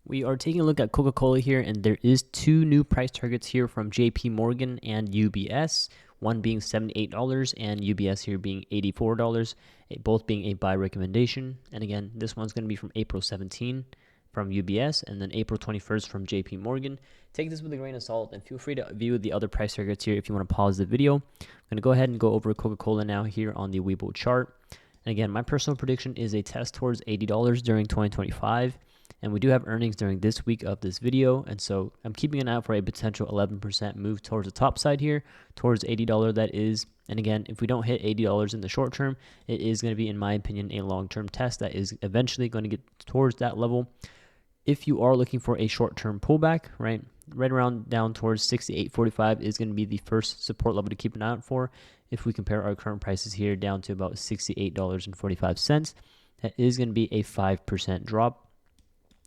We are taking a look at Coca-Cola here, and there is two new price targets here from JP Morgan and UBS, one being $78 and UBS here being $84, both being a buy recommendation. And again, this one's going to be from April 17 from UBS and then April 21st from JP Morgan. Take this with a grain of salt and feel free to view the other price targets here if you want to pause the video. I'm going to go ahead and go over Coca-Cola now here on the Webull chart. And again, my personal prediction is a test towards $80 during 2025. And we do have earnings during this week of this video. And so I'm keeping an eye out for a potential 11% move towards the top side here, towards $80 that is. And again, if we don't hit $80 in the short term, it is going to be, in my opinion, a long-term test that is eventually going to get towards that level. If you are looking for a short-term pullback, right around down towards 68.45 is going to be the first support level to keep an eye out for. If we compare our current prices here down to about $68.45, that is going to be a 5% drop.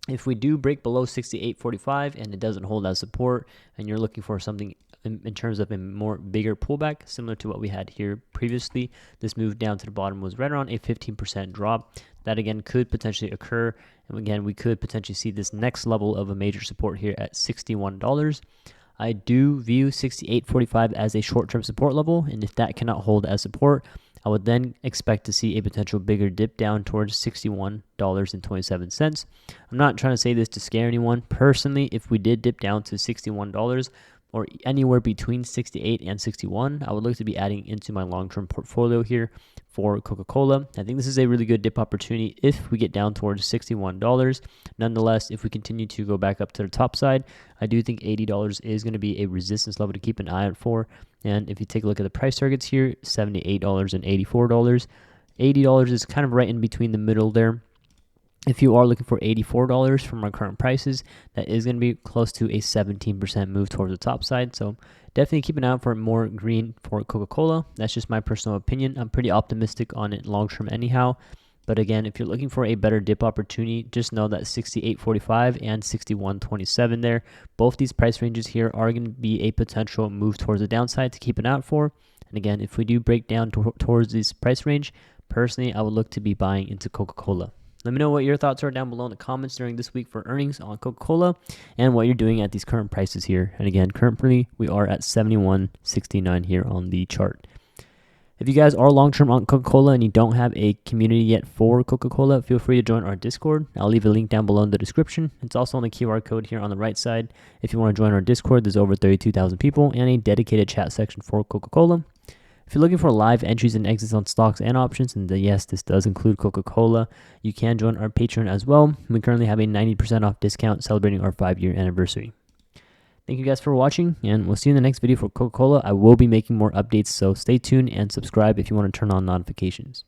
If we do break below 68.45 and it doesn't hold as support, and you're looking for something in terms of a more bigger pullback, similar to what we had here previously, this move down to the bottom was right around a 15% drop. That again could potentially occur, and again we could potentially see this next level of a major support here at $61. I do view 68.45 as a short-term support level, and if that cannot hold as support, I would then expect to see a potential bigger dip down towards $61.27. I'm not trying to say this to scare anyone. Personally, if we did dip down to $61 or anywhere between 68 and 61, I would look to be adding into my long-term portfolio here for Coca-Cola. I think this is a really good dip opportunity if we get down towards $61. Nonetheless, if we continue to go back up to the top side, I do think $80 is going to be a resistance level to keep an eye out for. And if you take a look at the price targets here, $78 and $84, $80 is kind of right in between the middle there. If you are looking for $84 from our current prices, that is going to be close to a 17% move towards the top side. So definitely keep an eye out for more green for Coca-Cola. That's just my personal opinion. I'm pretty optimistic on it long term anyhow. But again, if you're looking for a better dip opportunity, just know that 68.45 and 61.27 there, both these price ranges here are going to be a potential move towards the downside to keep an eye out for. And again, if we do break down towards this price range, personally, I would look to be buying into Coca-Cola. Let me know what your thoughts are down below in the comments during this week for earnings on Coca-Cola and what you're doing at these current prices here. And again, currently we are at 71.69 here on the chart. If you guys are long-term on Coca-Cola and you don't have a community yet for Coca-Cola, feel free to join our Discord. I'll leave a link down below in the description. It's also on the QR code here on the right side. If you want to join our Discord, there's over 32,000 people and a dedicated chat section for Coca-Cola. If you're looking for live entries and exits on stocks and options, and yes, this does include Coca-Cola, you can join our Patreon as well. We currently have a 90% off discount celebrating our 5-year anniversary. Thank you guys for watching, and we'll see you in the next video for Coca-Cola. I will be making more updates, so stay tuned and subscribe if you want to turn on notifications.